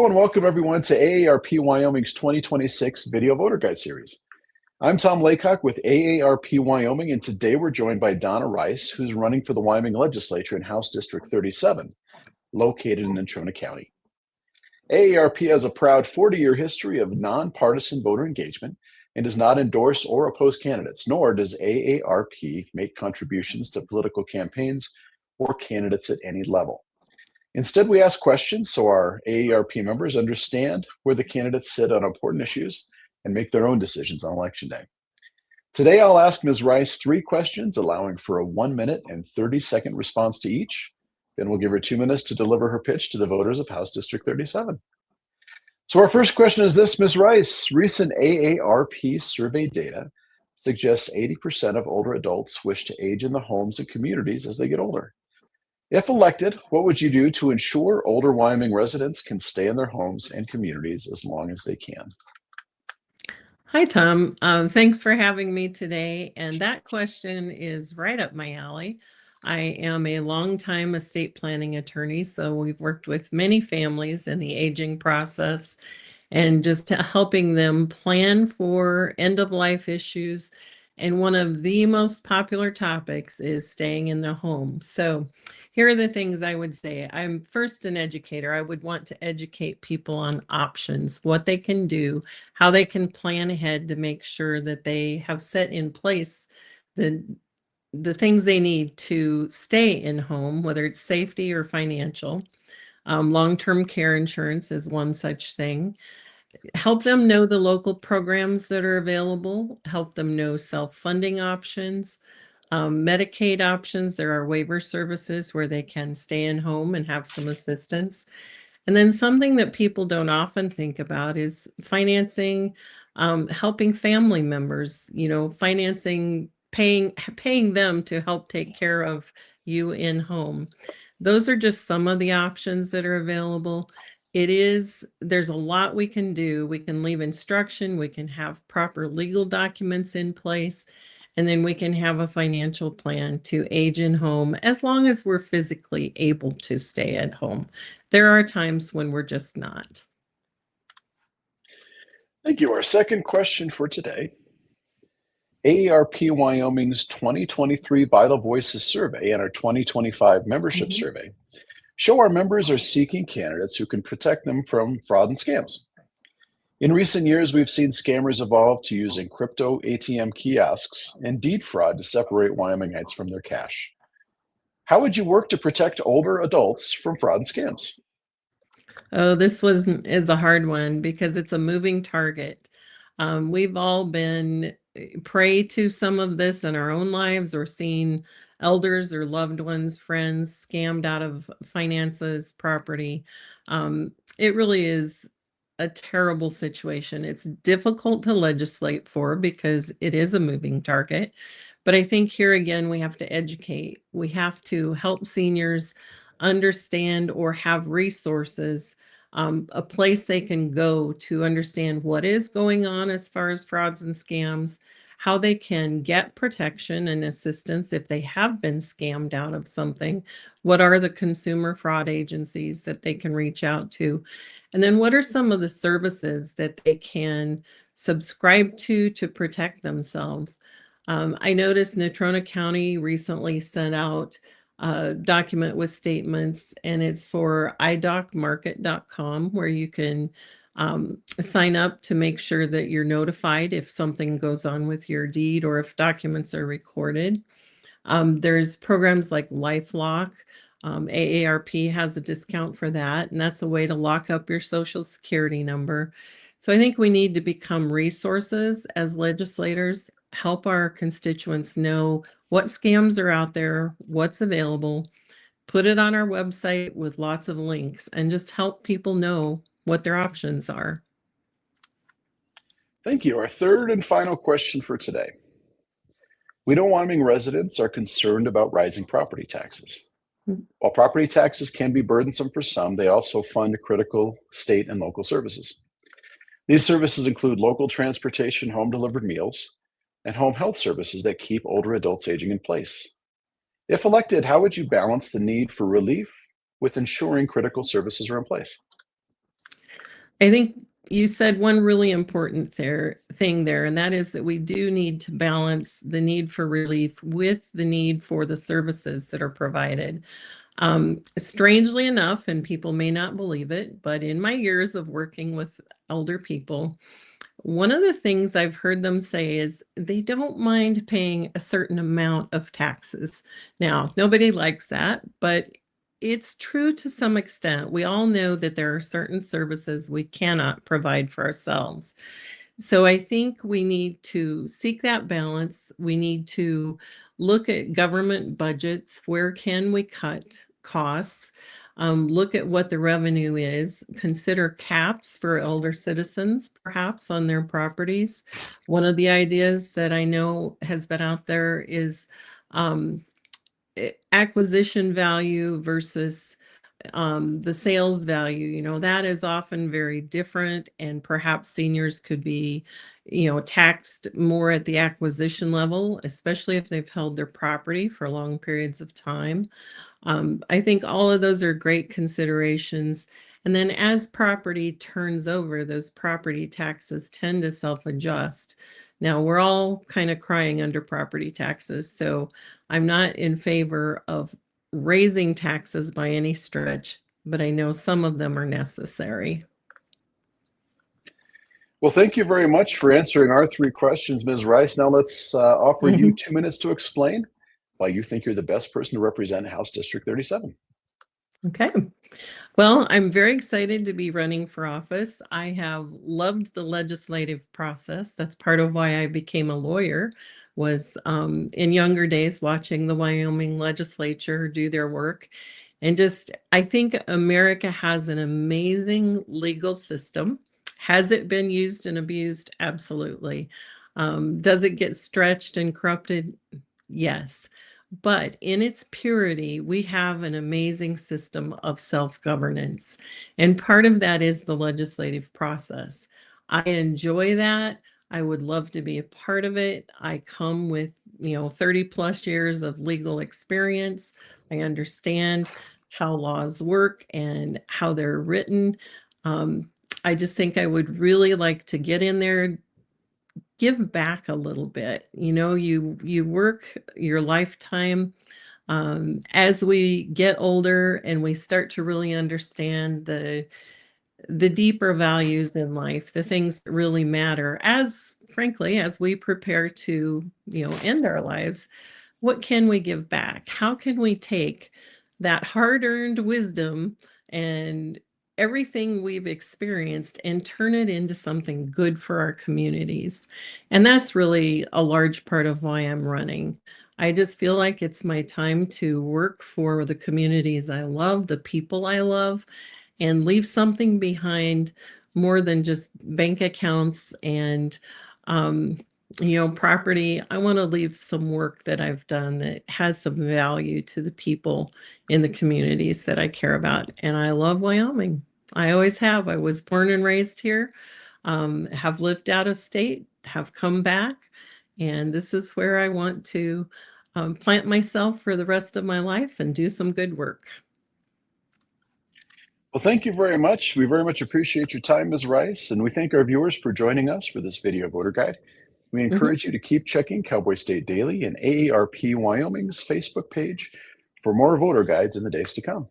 Hello and welcome everyone to AARP Wyoming's 2026 Video Voter Guide Series. I'm Tom Laycock with AARP Wyoming, and today we're joined by Donna Rice, who's running for the Wyoming Legislature in House District 37, located in Natrona County. AARP has a proud 40-year history of nonpartisan voter engagement and does not endorse or oppose candidates, nor does AARP make contributions to political campaigns or candidates at any level. Instead, we ask questions so our AARP members understand where the candidates sit on important issues and make their own decisions on Election Day. Today, I'll ask Ms. Rice 3 questions, allowing for a 1-minute and 30-second response to each. Then we'll give her 2 minutes to deliver her pitch to the voters of House District 37. So our first question is this, Ms. Rice. Recent AARP survey data suggests 80% of older adults wish to age in the homes and communities as they get older. If elected, what would you do to ensure older Wyoming residents can stay in their homes and communities as long as they can? Hi, Tom. Thanks for having me today. And that question is right up my alley. I am a longtime estate planning attorney, so we've worked with many families in the aging process and just helping them plan for end-of-life issues. And one of the most popular topics is staying in the home. So here are the things I would say. I'm first an educator. I would want to educate people on options, what they can do, how they can plan ahead to make sure that they have set in place the things they need to stay in home, whether it's safety or financial. Long-term care insurance is one such thing. Help them know the local programs that are available, help them know self-funding options, Medicaid options. There are waiver services where they can stay in home and have some assistance. And then something that people don't often think about is financing, helping family members, financing, paying them to help take care of you in home. Those are just some of the options that are available. There's a lot we can do. We can leave instruction, we can have proper legal documents in place, and then we can have a financial plan to age in home as long as we're physically able to stay at home. There are times when we're just not. Thank you. Our second question for today. AARP Wyoming's 2023 Vital Voices survey and our 2025 membership survey show our members are seeking candidates who can protect them from fraud and scams. In recent years, we've seen scammers evolve to using crypto ATM kiosks and deed fraud to separate Wyomingites from their cash. How would you work to protect older adults from fraud and scams? Oh, this is a hard one because it's a moving target. We've all been prey to some of this in our own lives, or seen elders or loved ones, friends scammed out of finances, property. It really is a terrible situation. It's difficult to legislate for because it is a moving target. But I think here again, we have to educate. We have to help seniors understand or have resources, a place they can go to understand what is going on as far as frauds and scams, how they can get protection and assistance if they have been scammed out of something. What are the consumer fraud agencies that they can reach out to? And then what are some of the services that they can subscribe to protect themselves? I noticed Natrona County recently sent out a document with statements, and it's for idocmarket.com, where you can sign up to make sure that you're notified if something goes on with your deed or if documents are recorded. There's programs like LifeLock. AARP has a discount for that, and that's a way to lock up your social security number. So I think we need to become resources as legislators, help our constituents know what scams are out there, what's available, put it on our website with lots of links, and just help people know what their options are. Thank you. Our third and final question for today. We know Wyoming residents are concerned about rising property taxes. While property taxes can be burdensome for some, they also fund critical state and local services. These services include local transportation, home-delivered meals, and home health services that keep older adults aging in place. If elected, how would you balance the need for relief with ensuring critical services are in place? I think you said one really important thing there, and that is that we do need to balance the need for relief with the need for the services that are provided. Strangely enough, and people may not believe it, but in my years of working with elder people, one of the things I've heard them say is they don't mind paying a certain amount of taxes. Now, nobody likes that, but it's true to some extent. We all know that there are certain services we cannot provide for ourselves. So I think we need to seek that balance. We need to look at government budgets. Where can we cut costs? Look at what the revenue is. Consider caps for elder citizens, perhaps on their properties. One of the ideas that I know has been out there is um, acquisition value versus the sales value. That is often very different, and perhaps seniors could be taxed more at the acquisition level, especially if they've held their property for long periods of time. I think all of those are great considerations. And then as property turns over, those property taxes tend to self-adjust. Now, we're all kind of crying under property taxes, so I'm not in favor of raising taxes by any stretch, but I know some of them are necessary. Well, thank you very much for answering our three questions, Ms. Rice. Now let's offer you 2 minutes to explain why you think you're the best person to represent House District 37. Okay. Well, I'm very excited to be running for office. I have loved the legislative process. That's part of why I became a lawyer, was in younger days watching the Wyoming Legislature do their work. And I think America has an amazing legal system. Has it been used and abused? Absolutely. Does it get stretched and corrupted? Yes. But in its purity, we have an amazing system of self-governance. And part of that is the legislative process. I enjoy that. I would love to be a part of it. I come with, 30 plus years of legal experience. I understand how laws work and how they're written. I just think I would really like to get in there, give back a little bit. You work your lifetime. As we get older and we start to really understand the deeper values in life, the things that really matter, as frankly, as we prepare to, end our lives, what can we give back? How can we take that hard-earned wisdom and everything we've experienced and turn it into something good for our communities? And that's really a large part of why I'm running. I just feel like it's my time to work for the communities I love, the people I love, and leave something behind more than just bank accounts and property. I want to leave some work that I've done that has some value to the people in the communities that I care about. And I love Wyoming. I always have. I was born and raised here, have lived out of state, have come back, and this is where I want to plant myself for the rest of my life and do some good work. Well, thank you very much. We very much appreciate your time, Ms. Rice, and we thank our viewers for joining us for this video voter guide. We encourage you to keep checking Cowboy State Daily and AARP Wyoming's Facebook page for more voter guides in the days to come.